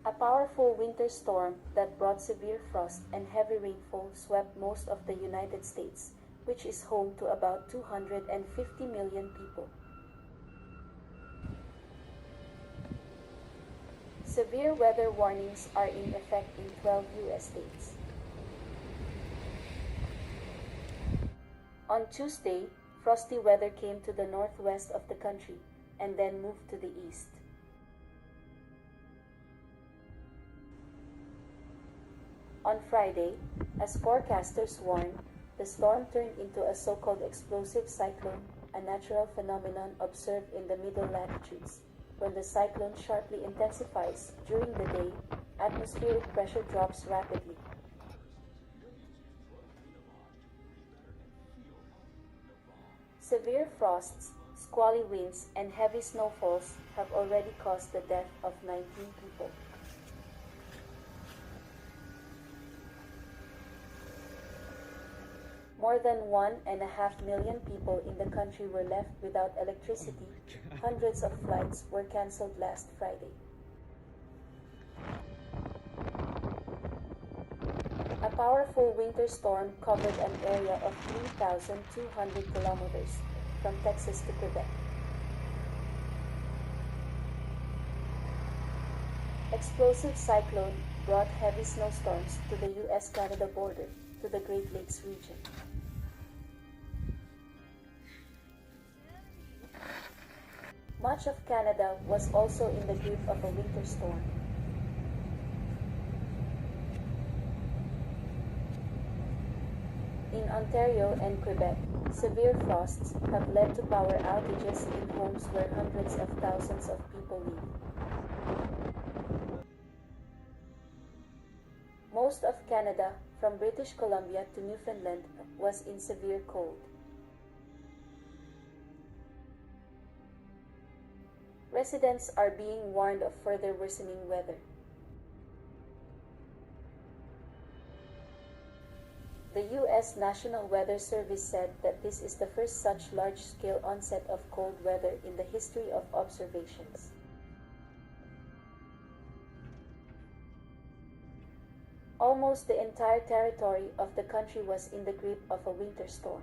A powerful winter storm that brought severe frost and heavy rainfall swept most of the United States, which is home to about 250 million people. Severe weather warnings are in effect in 12 U.S. states. On Tuesday, frosty weather came to the northwest of the country and then moved to the east. On Friday, as forecasters warned, the storm turned into a so-called explosive cyclone, a natural phenomenon observed in the middle latitudes. When the cyclone sharply intensifies during the day, atmospheric pressure drops rapidly. Severe frosts, squally winds, and heavy snowfalls have already caused the death of 19 people. More than 1.5 million people in the country were left without electricity. Hundreds of flights were canceled last Friday. A powerful winter storm covered an area of 3,200 kilometers from Texas to Quebec. Explosive cyclone brought heavy snowstorms to the U.S.-Canada border to the Great Lakes region. Much of Canada was also in the grip of a winter storm. In Ontario and Quebec, severe frosts have led to power outages in homes where hundreds of thousands of people live. Most of Canada, from British Columbia to Newfoundland, was in severe cold. Residents are being warned of further worsening weather. The U.S. National Weather Service said that this is the first such large-scale onset of cold weather in the history of observations. Almost the entire territory of the country was in the grip of a winter storm.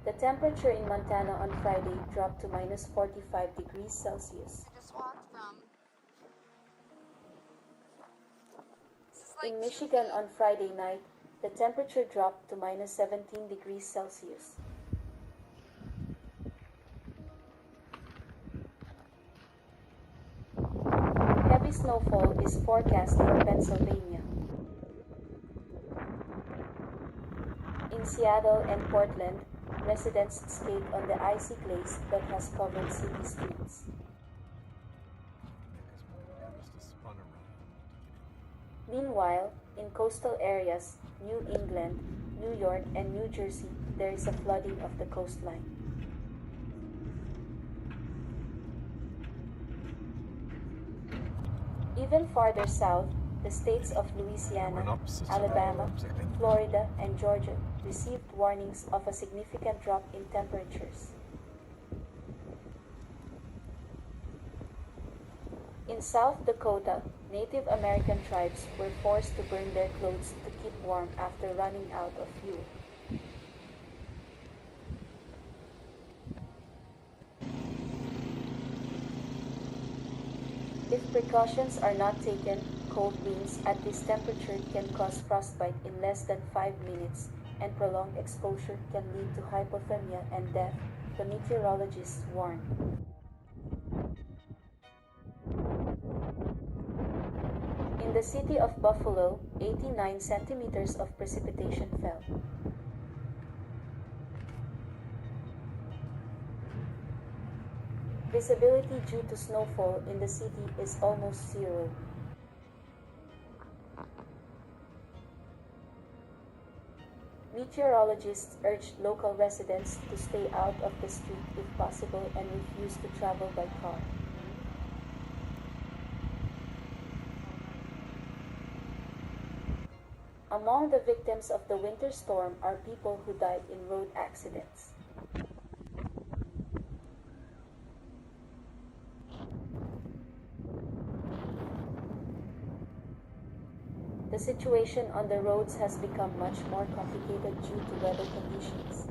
The temperature in Montana on Friday dropped to minus 45 degrees Celsius. In Michigan on Friday night, the temperature dropped to minus 17 degrees Celsius. Heavy snowfall is forecast for Pennsylvania. In Seattle and Portland, residents skate on the icy glaze that has covered city streets. Meanwhile, in coastal areas, New England, New York, and New Jersey, there is a flooding of the coastline. Even farther south, the states of Louisiana, Alabama, Florida, and Georgia received warnings of a significant drop in temperatures. In South Dakota, Native American tribes were forced to burn their clothes to keep warm after running out of fuel. If precautions are not taken, cold winds at this temperature can cause frostbite in less than 5 minutes, and prolonged exposure can lead to hypothermia and death, the meteorologists warn. In the city of Buffalo, 89 centimeters of precipitation fell. Visibility due to snowfall in the city is almost zero. Meteorologists urged local residents to stay out of the street if possible and refuse to travel by car. Among the victims of the winter storm are people who died in road accidents. The situation on the roads has become much more complicated due to weather conditions.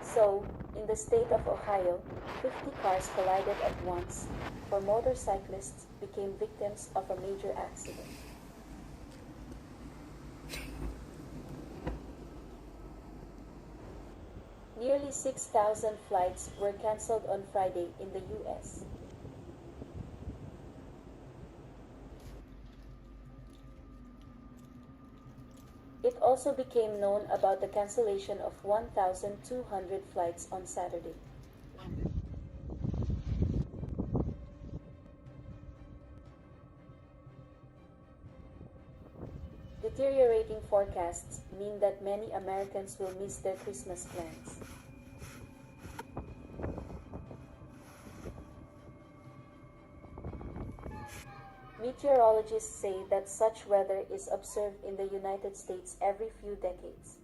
So, in the state of Ohio, 50 cars collided at once, 4 motorcyclists became victims of a major accident. Nearly 6,000 flights were cancelled on Friday in the U.S. It also became known about the cancellation of 1,200 flights on Saturday. Deteriorating forecasts mean that many Americans will miss their Christmas plans. Meteorologists say that such weather is observed in the United States every few decades.